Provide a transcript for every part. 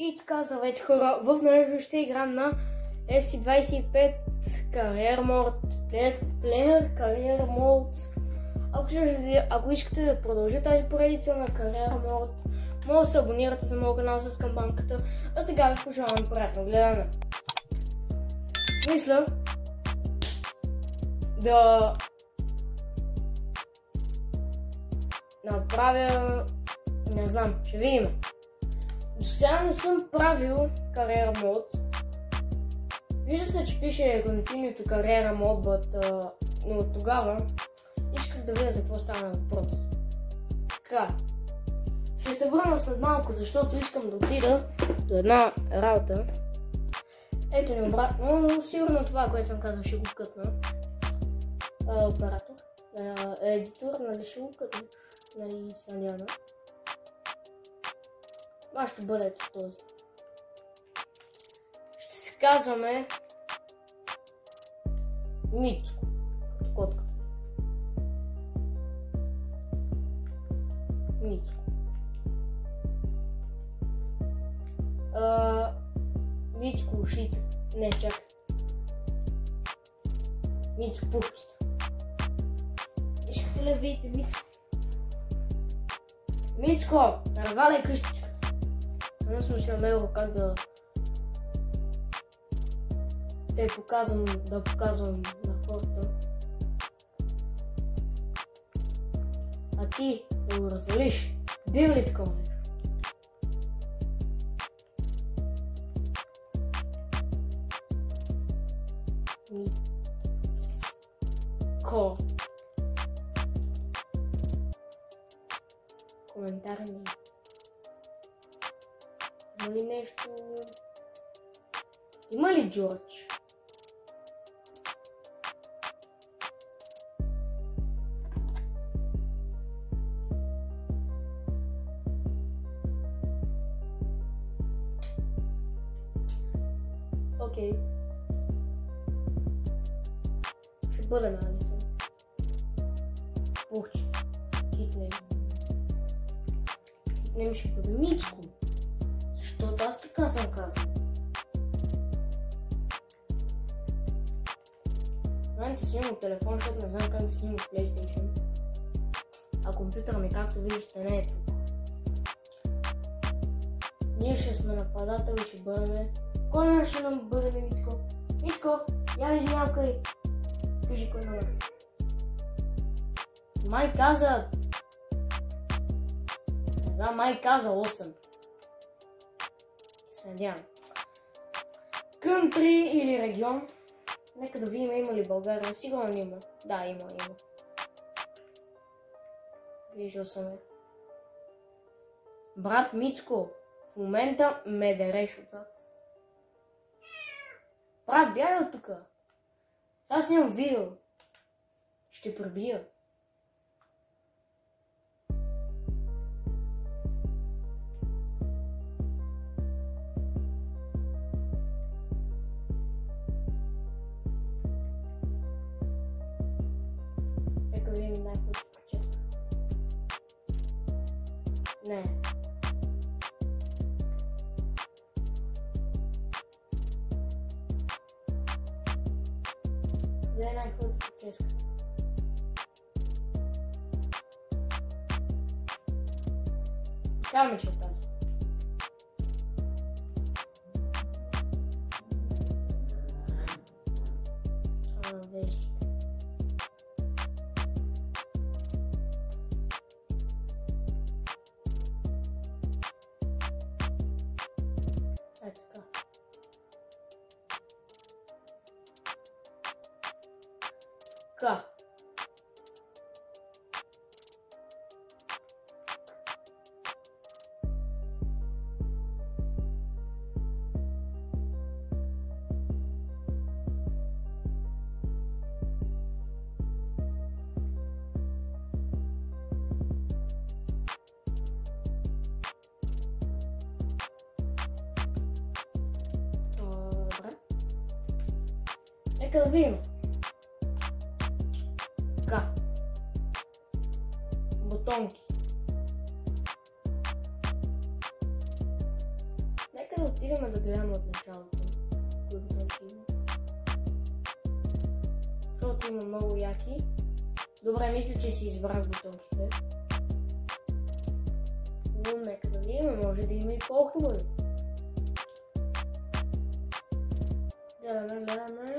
И така, здравейте хора, в днешно ще играм на FC25 Career Mode, Player Career Mode. Ако искате да продължи тази поредица на Career Mode, може да се абонирате за моят канал с камбанката, а сега ви пожелавам приятно гледане. Мисля да направя, не знам, ще видим. До сега не съм правил Career Mode. Вижда се, че пише Continue to Career Mode, но тогава исках да видя за какво става въпрос. Така, ще се върна след малко, защото искам да отида до една работа. Ето ни обратно, но сигурно това, което съм казал, ще го кътна. Оператор, едитор, нали ще го кътна, нали се надявам. Това ще бъде ето този. Ще се казваме Мицко, като котката. Мицко. Мицко ушите. Не, чакай. Мицко пухчета. Искате ли да видите Мицко? Мицко, разваляй къщичката. Само съм си намерил как да показвам на хората. А ти да го развалиш. Бива ли такова нещо? Мицко. Коментар ми. Има ли нещо? Има ли Джордж? Окей. Ще бъде налиса. Пухче. Китне. Китне ми ще бъде Мицко. Защото аз така съм казал. В момента снимам телефон, защото не знам как да снимам в PlayStation. А компютъра ми, както виждате, не е тук. Ние ще сме нападател и ще бъдем... Кой номер ще нам бъдем, Мицко? Мицко, я вижди някъде. Кажи кой номер. Май каза... Не знам, май каза 8. Се надявам. Кънтри или регион. Нека да видим има ли България. Сигурно има. Да, има. Виждал съм я. Брат Мицко, в момента ме дереш отзад. Брат, бягай от тука. Сега снимам видео. Ще пробия. Нека видим някой честа. Не. Къде е най-хубавата прическа? Така ми че тази. Виж. Е така. Така. Добре. Нека да видим. Така. Бутонки. да отидем да гледаме от началото. Кои бутонки има. Защото има много яки. Добре, мисля, че си избрах бутонките. Но нека да видим, може да има и по-хубави. Гледаме.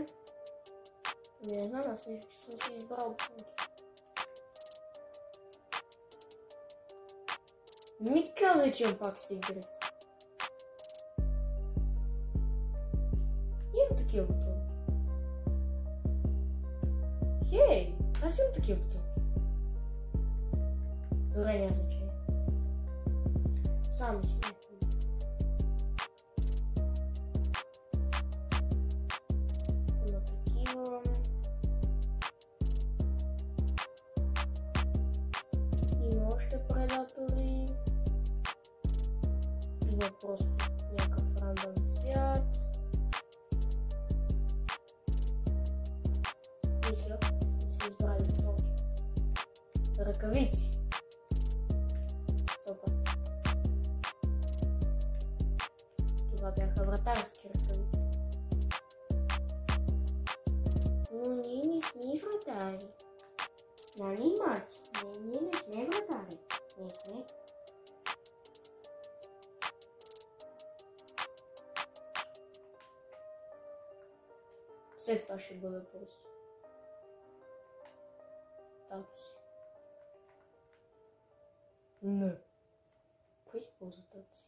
Не знам, аз мисля, че съм си избрал бутонки. Ми казай, че имам пак Secret. Имам такива бутонки. Хей, аз имам такива бутонки. Добре, няма значение. Сами си не. Има такива. Има още предатори. Има просто някакъв рандъм цвят. Мисля, сме си избрали бутонки. Ръкавици. Супер. Това бяха вратарски ръкавици. Но ние не сме вратари. Нали, Марти? Ние не сме вратари. Не сме. След това ще бъде просто. Тато си. Не. Кой използва тато си?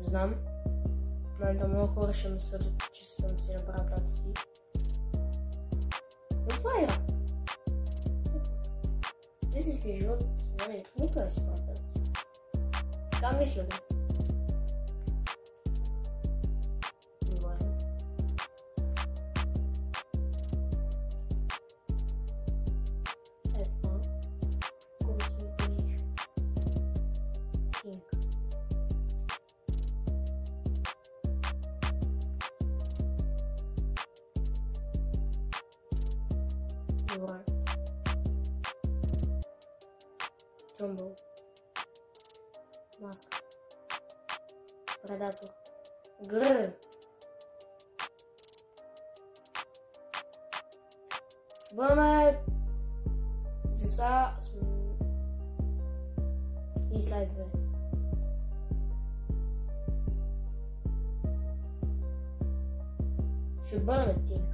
Знам. В момента много хора ще ме съдят, че съм си направил тато си. Но това е игра. Истинския живот, нали, никога не си правя тато си. Така мисля да. Добре. Това. Кога си ми греш? Тинка. Добре. Тумбъл. Маска. Предатор. Гръ. Бъдаме деца и слайд 2. Ще бъдем тинка.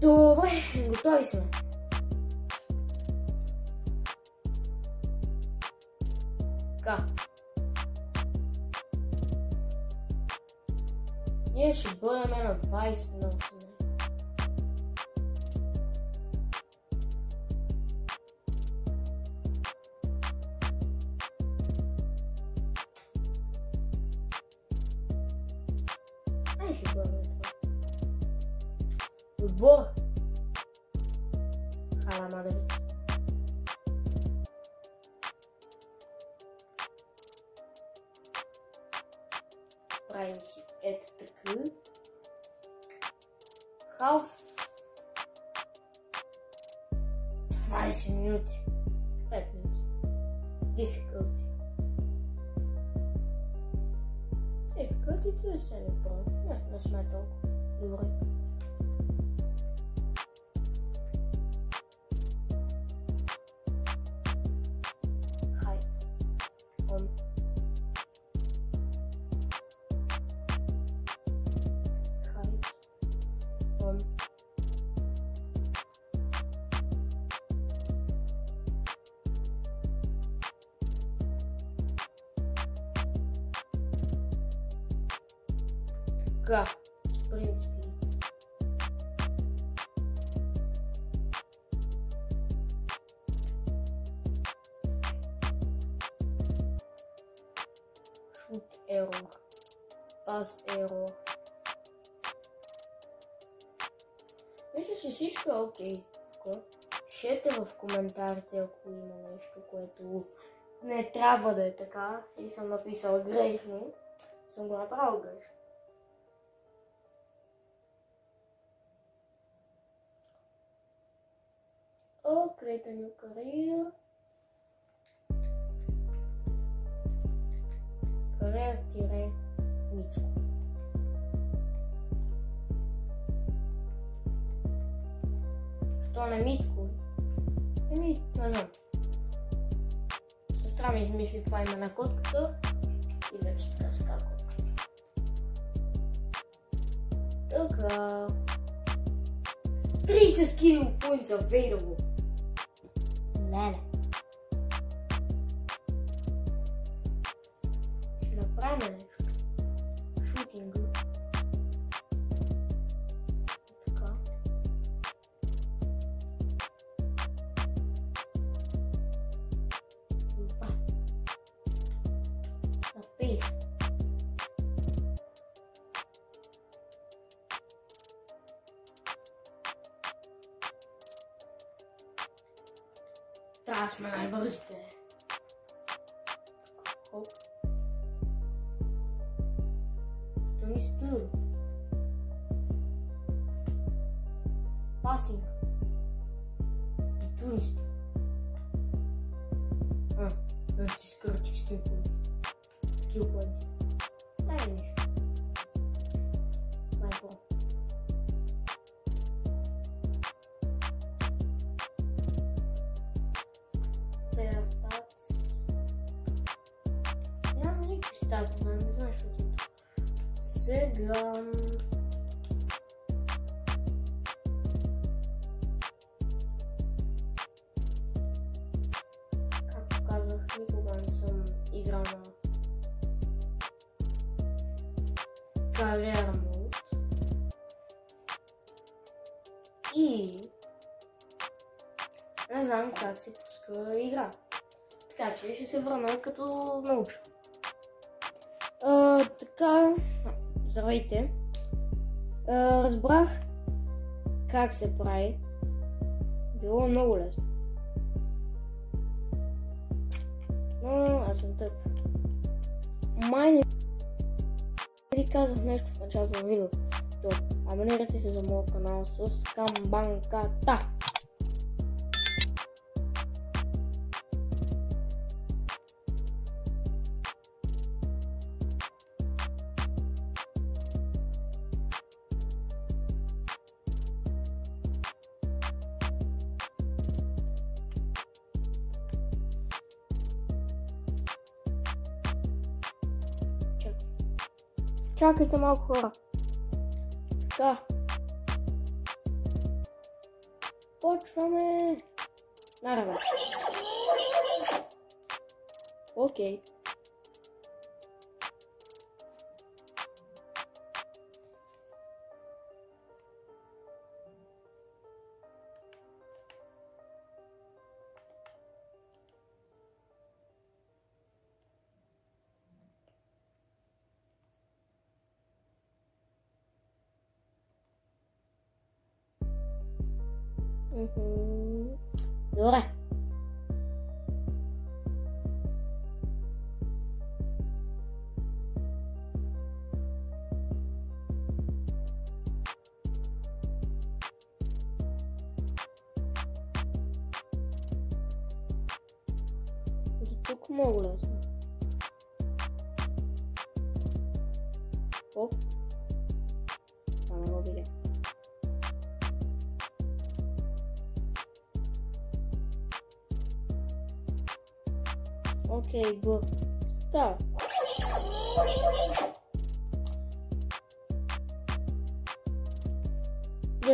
Добре, готови сме. Така. Ние ще бъдем на 20 на 18. Ай, ще бъдем това. Отбор. Хала Мадрид. Правим си ето така. Халф. 20 минути. 5 минути. Difficulty. Difficulty-то е семи-про. Не сме толкова. Добре. Така, спринт спид. Shoot error. Pass error. Мисля, че всичко е окей. Пишете в коментарите, ако има нещо, което не трябва да е така и съм написал грешно. съм го направил грешно. Create a new career. Career-Мицко. Що не Митко? Не знам. Сестра ми измисли това име на котката и вече така се казва. Така. 30 skill points available. Леле. Ще направим нещо. Шутинга. Така. Опа. Напис. Трябва да сме най-бързите. Хоп. Що ми стил? Пасинг. И турист. Да си скърчих скил поинти. Дай нещо. Майко. Нямам никакви стати, не знаеш що ти. Сега... Както казах, никога не съм играл на кариера мод. И... не знам как се пуска игра. Така че ще се върна като науча. Така, здравейте. Разбрах как се прави. Било много лесно. Но аз съм тъп. Май не ви казах нещо в началото на видеото. Абонирайте се за моят канал с камбанката. Чакайте малко, хора. Така. Почваме. Нараве. Окей. Добре. До тук много лесно. Оп. Това не го видя. Окей, го. Става.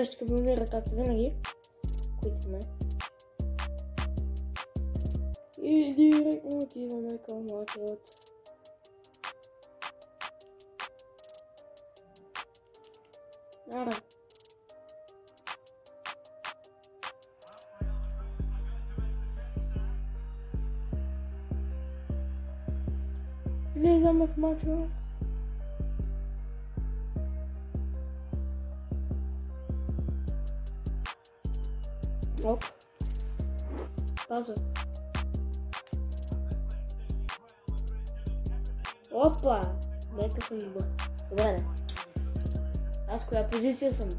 Ще помира както винаги. Кликваме. И директно отиваме към мачът. Ара. Влизаме в мача. Оп. Пазва. Опа! Нека съм добър. Добре, не. Аз коя позиция съм?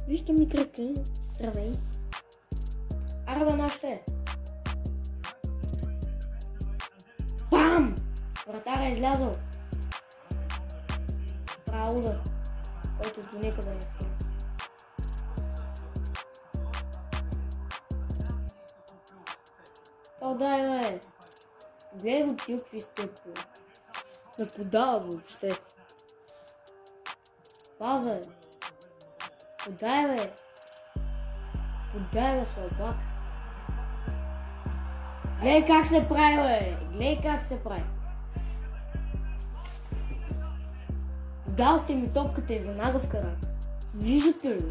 Вижте ми кръка. Здравей. Арба нашите. Бам! Вратаря е излязъл. Правя удар, който до никъде не стига. О, дай, бе! Гледай го ти какви стъпки. Не подава въобще. Паза, бе! Подай, бе! Подай, бе, слабак! Гледай как се прави, бе! Гледай как се прави! Дадохте ми топката и веднага вкара. Виждате ли?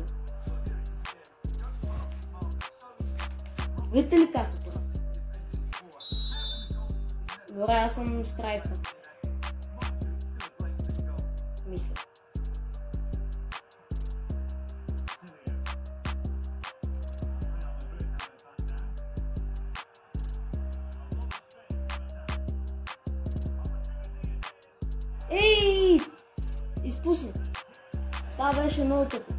Видите ли как се прави? Добре, аз съм страйкър. Мисля. Ей! Изпусна. Това беше много тъпо.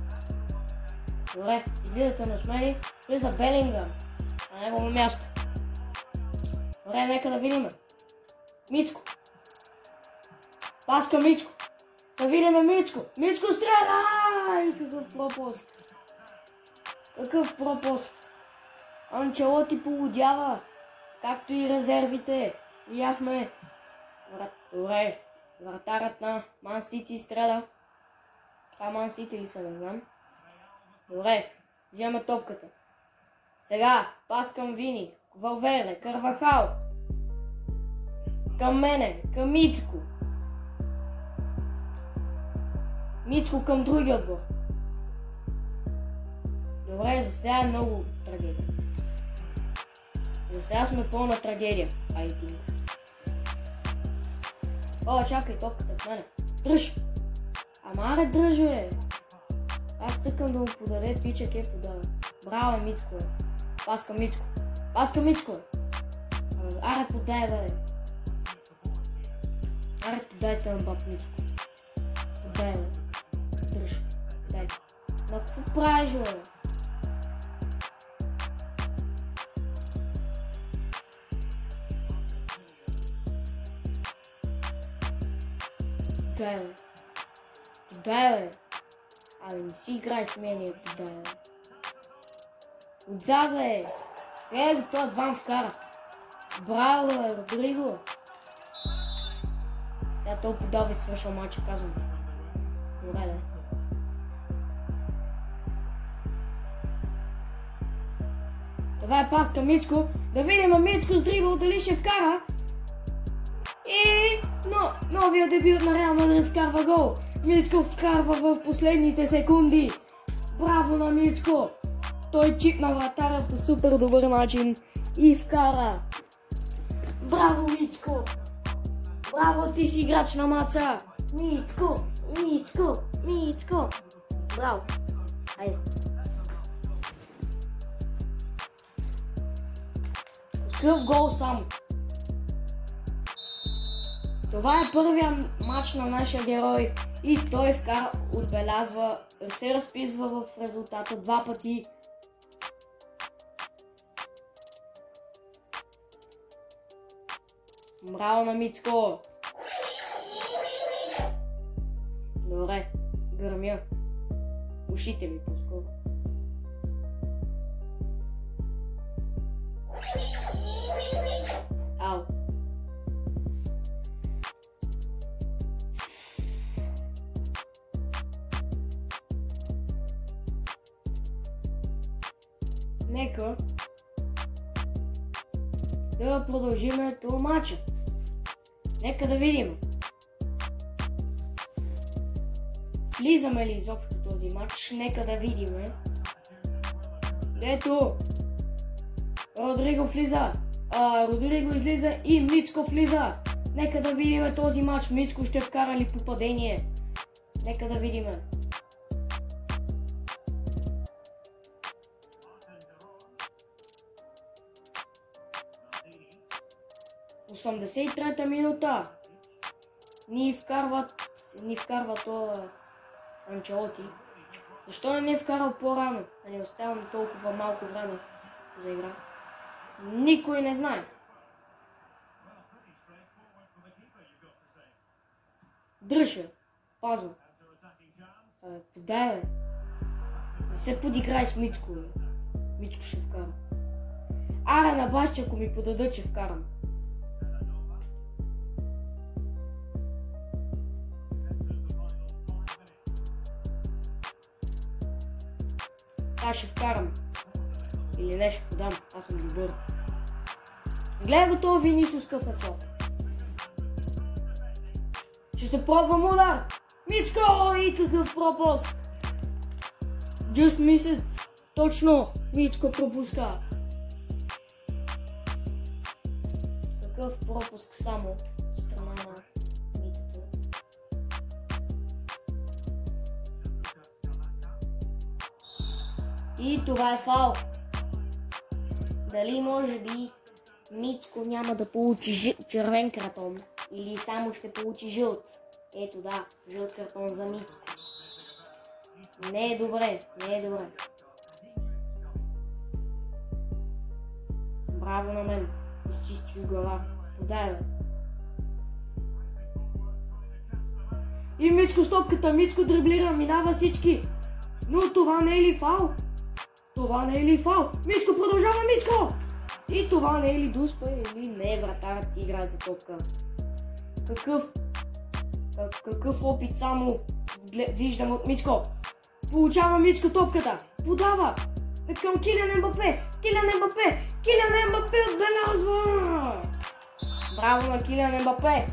Добре, излизате на смени. Влиза Белингъм на негово място. Добре, нека да видим. Мицко. Паска Мицко. Да видим Мицко. Мицко стреля! Ай, какъв пропуск. Какъв пропуск. Анчелоти полудява. Както и резервите. Видяхме. Добре. Вратарът на Ман Сити стреля. Това Ман Сити ли са, не знам. Добре, вземаме топката. Сега, пас към Вини, Валверде, Карвахал. Към мене, към Мицко. Мицко към другия отбор. Добре, за сега е много трагедия. За сега сме пълна трагедия, I think. О, чакай, топката в мене. Дръж! Ама аре дръж, бе! Аз цъкам да му подаде, пичък е подава. Браво, Мицко, бе! Паска Мицко! Паска Мицко, бе! Аре подай, бе! Аре подайте на баб Мицко! Подай, бе! Дръж! Дай! Ма какво правиш, бе? Подай, бе! Подай, бе! Абе, не си играй с мен, подай, бе! Отзад, бе! Гледай го, той двам вкара! Браво, бе, Родриго! Сега той подава и свършва матча, казвам ти. Добре, да. Това е пас към Мицко. Да видим Мицко с дрибъл дали ще вкара. И новия дебют на Реал Мадрид вкарва гол. Мицко вкарва в последните секунди. Браво на Мицко. Той чипна вратаря по супер добър начин и вкара. Браво, Мицко. Браво, ти си играч на маца. Мицко, Мицко, Мицко. Браво. Хайде. Какъв гол само. Това е първия матч на нашия герой и той отбелязва, се разписва в резултата два пъти. Браво на Мицко! Добре, гърмя. Ушите ми по-скоро. Ау. Нека да продължим този матч. Нека да видим. Влизаме ли изобщо този матч? Нека да видим. Ето. Родриго влиза. Родриго излиза и Мицко влиза. Нека да видим този матч. Мицко ще вкара ли попадение? Нека да видим. 83-та минута. Ни вкарва то Анчелоти. Защо не е вкарал по-рано? А не оставам толкова малко време за игра. Никой не знае. Дръжа. Пазва. Подай, бе. Не се подиграй с Мицко, бе. Мицко ще вкара. Аре на баща, ако ми подадат, ще вкарам. Аз ще вкарам. Или не ще подам. Аз съм добър. Гледай го това Винисиус къв е слаб. Ще се пробвам удар. Мицко! И какъв пропуск. Just miss it. Точно. Мицко пропуска. Какъв пропуск само от страна на Мицко. И това е фаул. Дали може би Мицко няма да получи червен картон или само ще получи жълт? Ето да, жълт картон за Мицко. Не е добре, не е добре. Браво на мен, изчистих глава. Подай, бе. И Мицко с топката, Мицко дриблира, минава всички. Но това не е ли фаул? Това не е ли фаул? Мицко продължава, Мицко! И това не е ли дуспа или не, вратарът си играе за топка. Какъв опит само виждам от Мицко. Получава Мицко топката. Подава към Килиан Ембапе. Килиан Ембапе отбелязва. Браво на Килиан Ембапе.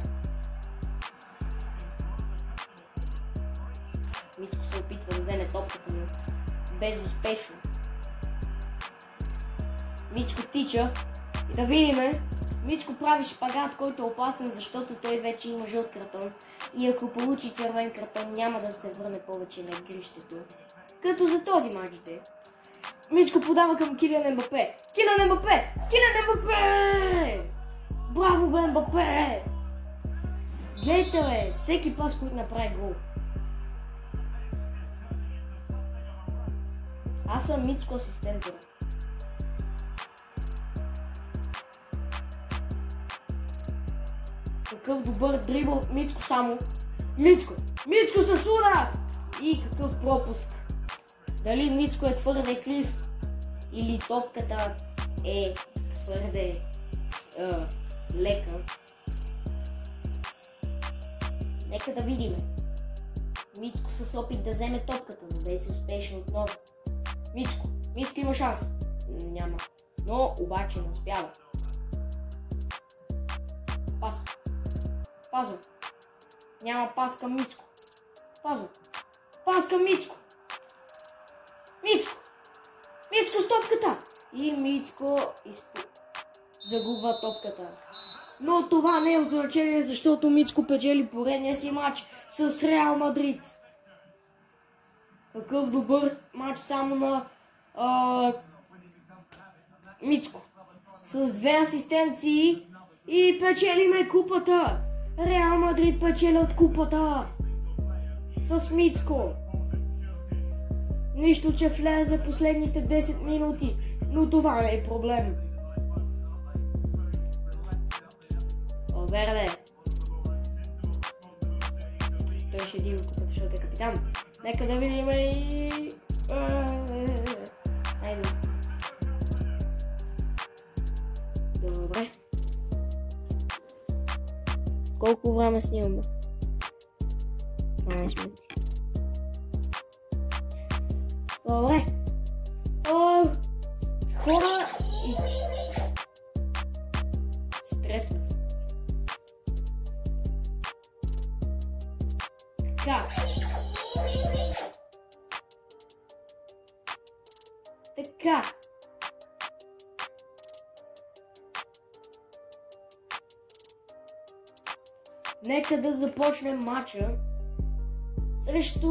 Мицко се опитва да вземе топката, но безуспешно. Мицко тича и да видиме. Мицко прави шпагат, който е опасен, защото той вече има жълт картон. И ако получи червен картон, няма да се върне повече на игрището. Като за този мач де. Мицко подава към Килиан Ембапе. Килиан Ембапе! Браво, бе, Ембапе! Гледайте, бе, всеки пас, който направи гол. Аз съм Мицко асистент. Какъв добър дрибъл от Мицко само. Мицко с удар! И какъв пропуск. Дали Мицко е твърде крив или топката е твърде лека. Нека да видим. Мицко с опит да вземе топката, но да е успешен отново. Мицко има шанс. Няма. Но обаче не успява. Пазва. Няма пас към Мицко. Пас към Мицко. Мицко с топката. И Мицко загубва топката. Но това не е от значение, защото Мицко печели поредния си матч с Реал Мадрид. Какъв добър матч само на Мицко. С 2 асистенции и печелиме купата. Реал Мадрид печелят купата с Мицко. Нищо, че влезе последните 10 минути, но това не е проблем. Верде. Той ще дига купата, защото е капитан. Нека да видим и... Айде. Добре. Колко време снимаме? 12 минути. Добре. Хора и... Стреснах се. Така. Нека да започнем матча срещу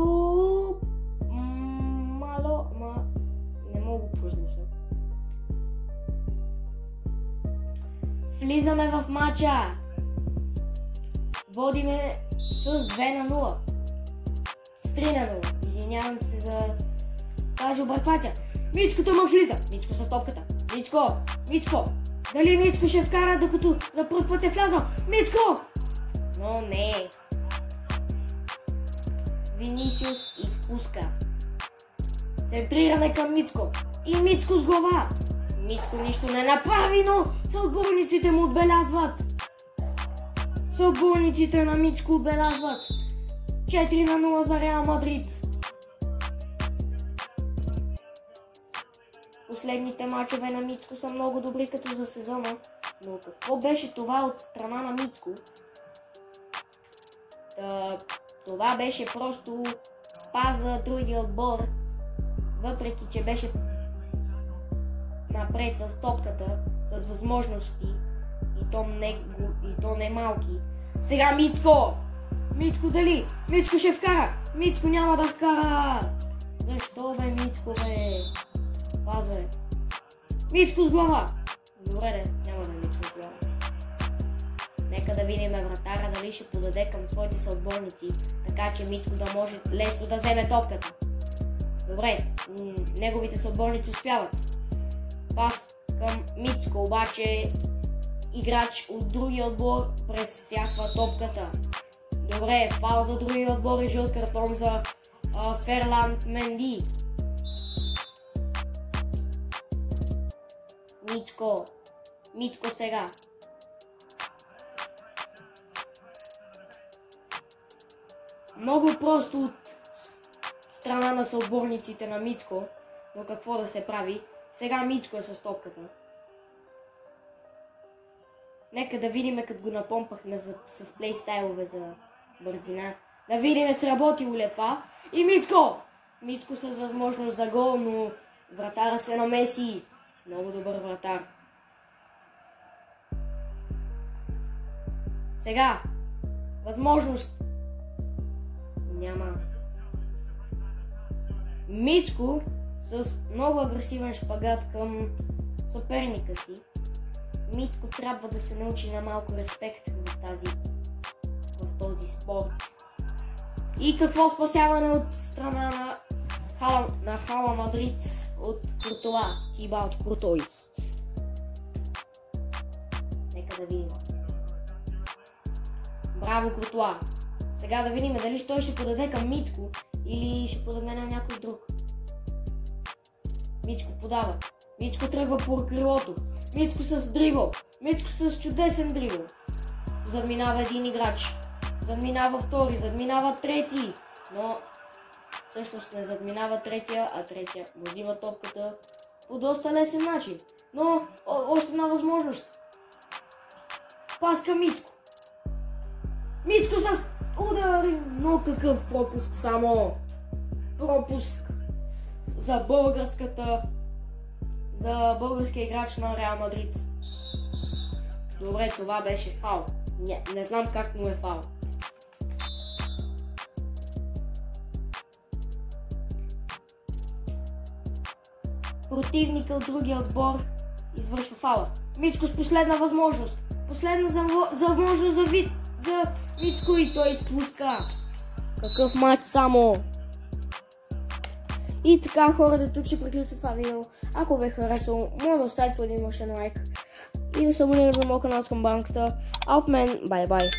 не мога да произнеса. влизаме в матча. Водиме с 2-0. С 3-0. Извинявам се за тази обърквация. Мицко тъма влиза. Мицко с топката. Мицко. Дали Мицко ще вкара, докато за пръв път е влязъл? Мицко! Но не. Винисиус изпуска. Центриране към Мицко. И Мицко с глава. Мицко нищо не направи, но съотборниците му отбелязват. Съотборниците на Мицко отбелязват. 4-0 за Реал Мадрид. Последните мачове на Мицко са много добри като за сезона, но какво беше това от страна на Мицко? Това беше просто паза другия отбор, въпреки че беше напред с топката, с възможности и то не малки. Сега Мицко! Мицко дали? Мицко ще вкара! Мицко няма да вкара! Защо бе, Мицко бе? Пазвай. Мицко с глава! Добре, няма да Мицко с глава. Нека да видим вратаря дали ще подаде към своите съотборници, така че Мицко да може лесно да вземе топката. Добре, неговите съотборници успяват. Пас към Мицко, обаче играч от другия отбор пресяква топката. Добре, фаул за другия отбор и жълт картон за Ферланд Менди. Мицко сега. Много просто от страна на съотборниците на Мицко, но какво да се прави? Сега Мицко е с топката. Нека да видим, като го напомпахме с плейстайлове за бързина. Да видим сработило ли това. И Мицко! Мицко с възможност за гол, но вратара се намеси. Много добър вратар. Сега. Възможност. Няма. Мицко с много агресивен шпагат към съперника си. Мицко трябва да се научи на малко респект в този спорт. И какво спасяване от страна на Хала Мадрид от Куртуа, Тибаут Куртуис. Нека да видим. Браво, Куртуа! Сега да видим дали той ще подаде към Мицко или ще подаде на някой друг. Мицко подава. Мицко тръгва по крилото. Мицко с дрибъл. Мицко с чудесен дрибъл. Задминава един играч. Задминава втори. Задминава трети. Но всъщност не задминава третия, а третия му взима топката по доста лесен начин. Но още една възможност. Пас към Мицко. Мицко с удари. Но какъв пропуск само. Пропуск за българския играч на Реал Мадрид. Добре, това беше фаул. Не знам как му е фаул. Противника от другия отбор извършва фаула. Мицко с последна възможност. Последна възможност за Мицко и той изпуска. Какъв матч само. И така, хората, тук ще приключва това видео. Ако ви е харесало, може да оставите по един мощен лайк и да се абонирате за моят канал с камбанката. А от мен, бай-бай!